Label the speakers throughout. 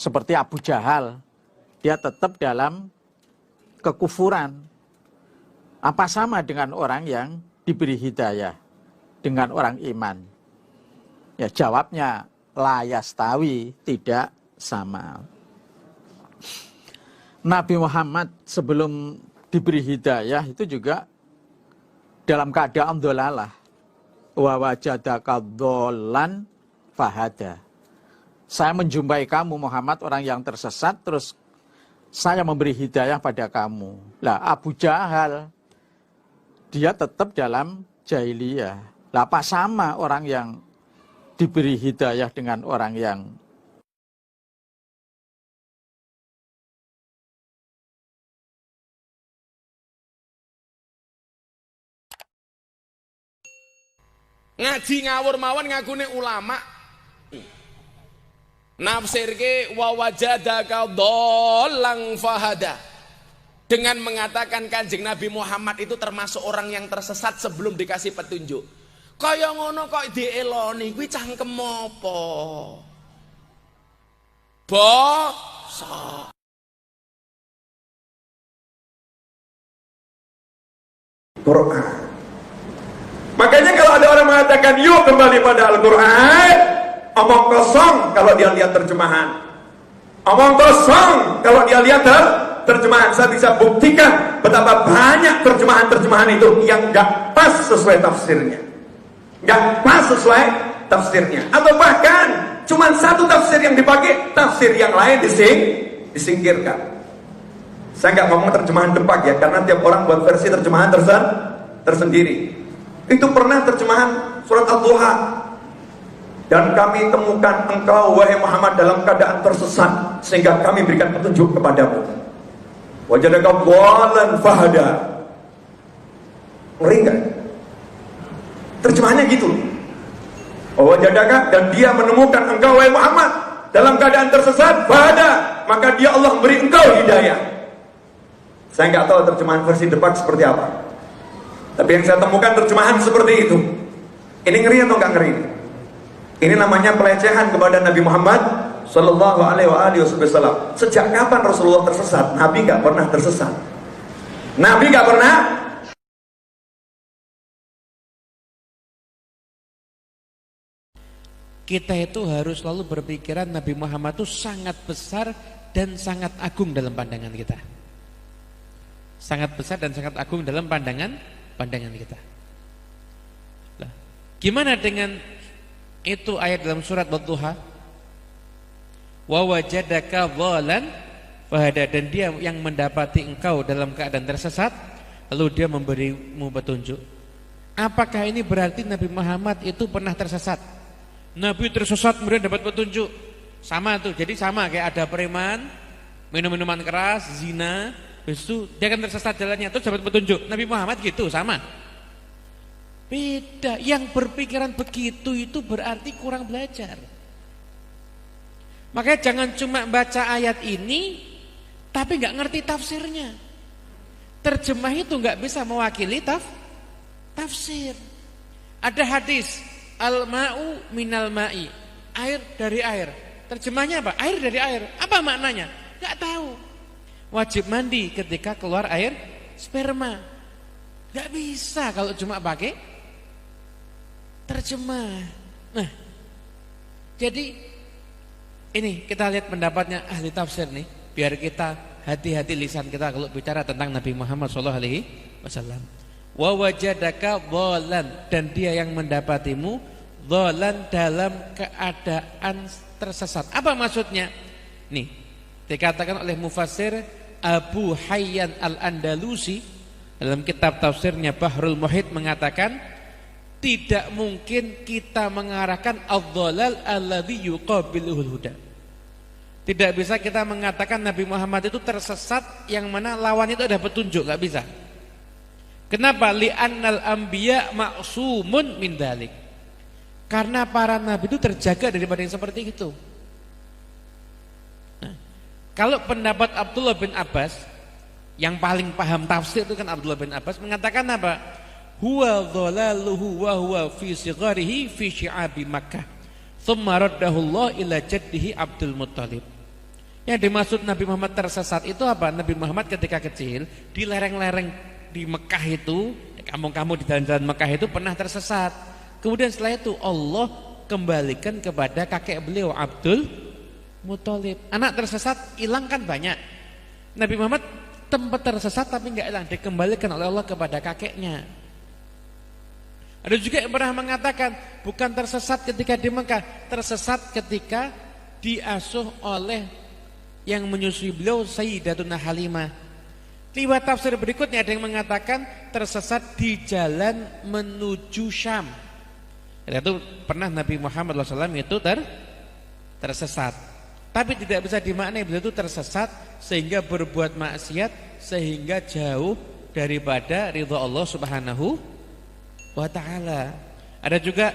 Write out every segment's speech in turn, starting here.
Speaker 1: Seperti Abu Jahal, dia tetap dalam kekufuran. Apa sama dengan orang yang diberi hidayah, dengan orang iman? Ya jawabnya la yastawi, tidak sama. Nabi Muhammad sebelum diberi hidayah itu juga dalam keadaan dholalah. Wa wajadaka dholan fahada. Saya menjumpai kamu Muhammad orang yang tersesat, terus saya memberi hidayah pada kamu. Lah Abu Jahal, dia tetap dalam jahiliyah. Lah apa sama orang yang diberi hidayah dengan orang yang
Speaker 2: ngaji ngawur mawon ngakune ulama nafsirke wa wajadaka dhallan fahada dengan mengatakan Kanjeng Nabi Muhammad itu termasuk orang yang tersesat sebelum dikasih petunjuk. Kaya ngono kok dieloni kuwi cangkem apa? Bosok.
Speaker 3: Quran. Makanya kalau ada orang mengatakan yuk kembali pada Al-Quran, omong kosong kalau dia lihat terjemahan. Omong kosong kalau dia lihat terjemahan. Saya bisa buktikan betapa banyak terjemahan-terjemahan itu yang gak pas sesuai tafsirnya, gak pas sesuai tafsirnya, atau bahkan cuma satu tafsir yang dipakai, tafsir yang lain disingkirkan. Saya nggak ngomong terjemahan Depak ya, karena tiap orang buat versi terjemahan tersendiri. Itu pernah terjemahan surat Al-Duha, dan kami temukan engkau wahai Muhammad dalam keadaan tersesat sehingga kami berikan petunjuk kepadamu. Wajadaka dhallan fahada. Ngeri nggak? Terjemahannya gitu. Wajadaka, dan dia menemukan engkau wahai Muhammad dalam keadaan tersesat, fahada, maka dia Allah memberi engkau hidayah. Saya nggak tahu terjemahan versi Depak seperti apa, tapi yang saya temukan terjemahan seperti itu. Ini ngeri atau nggak ngeri? Ini namanya pelecehan kepada Nabi Muhammad Sallallahu Alaihi Wasallam. Sejak kapan Rasulullah tersesat? Nabi nggak pernah tersesat. Nabi nggak pernah.
Speaker 4: Kita itu harus selalu berpikiran Nabi Muhammad itu sangat besar dan sangat agung dalam pandangan kita. Sangat besar dan sangat agung dalam pandangan kita. Nah, gimana dengan itu ayat dalam surat Ad-Duha? Wa wajadaka dhallan fahada, dan dia yang mendapati engkau dalam keadaan tersesat lalu dia memberimu petunjuk. Apakah ini berarti Nabi Muhammad itu pernah tersesat? Nabi tersesat kemudian dapat petunjuk. Sama tuh, jadi sama kayak ada preman minum minuman keras, zina, habis itu dia akan tersesat jalannya terus dapat petunjuk. Nabi Muhammad gitu, sama? Beda. Yang berpikiran begitu itu berarti kurang belajar. Makanya jangan cuma baca ayat ini tapi nggak ngerti tafsirnya. Terjemah itu nggak bisa mewakili tafsir. Ada hadis al-ma'u minal ma'i, air dari air. Terjemahnya apa? Air dari air. Apa maknanya? Nggak tahu. Wajib mandi ketika keluar air sperma. Nggak bisa kalau cuma pakai terjemah. Nah, jadi ini kita lihat pendapatnya ahli tafsir nih, biar kita hati-hati lisan kita kalau bicara tentang Nabi Muhammad SAW. Wa wajadaka dhallan, dan dia yang mendapatimu dhallan dalam keadaan tersesat. Apa maksudnya? Nih, dikatakan oleh mufassir Abu Hayyan Al-Andalusi dalam kitab tafsirnya Bahrul Muhit mengatakan, tidak mungkin kita mengarahkan ad-dhalal alladhi yuqabiluhul huda. Tidak bisa kita mengatakan Nabi Muhammad itu tersesat yang mana lawan itu ada petunjuk, enggak bisa. Kenapa? Li'annal anbiya ma'sumun min dzalik. Karena para nabi itu terjaga daripada yang seperti itu. Nah, kalau pendapat Abdullah bin Abbas, yang paling paham tafsir itu kan Abdullah bin Abbas, mengatakan apa? Huwa dhalaluhu wa huwa fi sigharihi fi syi'abi Makkah. Tsumma raddahu Allah ila jaddihi Abdul Muttalib. Yang dimaksud Nabi Muhammad tersesat itu apa? Nabi Muhammad ketika kecil di lereng-lereng di Mekah itu, kampung-kampung di jalan-jalan Mekah itu pernah tersesat. Kemudian setelah itu Allah kembalikan kepada kakek beliau Abdul Muthalib. Anak tersesat hilang kan banyak. Nabi Muhammad tempat tersesat tapi enggak hilang, dikembalikan oleh Allah kepada kakeknya. Ada juga yang pernah mengatakan bukan tersesat ketika di Mekah, tersesat ketika diasuh oleh yang menyusui beliau Sayyidatuna Halimah. Riwayat tafsir berikutnya ada yang mengatakan tersesat di jalan menuju Syam. Itu pernah Nabi Muhammad SAW itu tersesat. Tapi tidak bisa dimaknai beliau itu tersesat sehingga berbuat maksiat sehingga jauh daripada ridha Allah Subhanahu wa ta'ala. Ada juga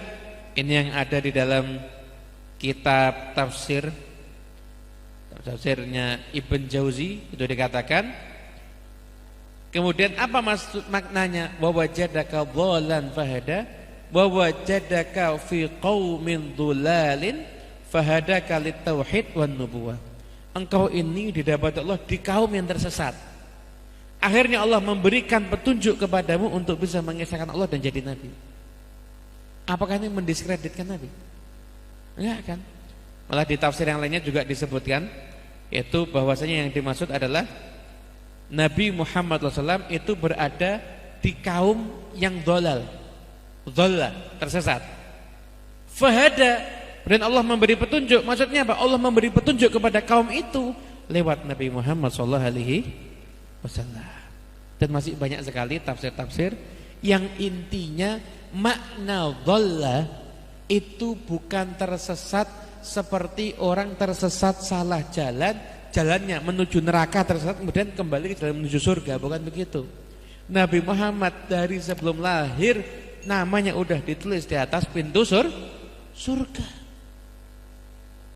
Speaker 4: ini yang ada di dalam kitab tafsirnya Ibn Jauzi itu dikatakan, kemudian apa maksud maknanya wa wajadaka dhalan fahada wa wajadaka fi qaumin dhulalin fahadaka litauhid wan nubuwah. Engkau ini didapat Allah di kaum yang tersesat. Akhirnya Allah memberikan petunjuk kepadamu untuk bisa mengesahkan Allah dan jadi nabi. Apakah ini mendiskreditkan Nabi? Enggak kan? Malah di tafsir yang lainnya juga disebutkan yaitu bahwasanya yang dimaksud adalah Nabi Muhammad SAW itu berada di kaum yang dolal, tersesat. Fahada, dan Allah memberi petunjuk. Maksudnya apa? Allah memberi petunjuk kepada kaum itu lewat Nabi Muhammad SAW. Dan masih banyak sekali tafsir-tafsir yang intinya makna dhalla itu bukan tersesat seperti orang tersesat salah jalan, jalannya menuju neraka tersesat kemudian kembali ke jalan menuju surga, bukan begitu. Nabi Muhammad dari sebelum lahir namanya udah ditulis di atas pintu surga.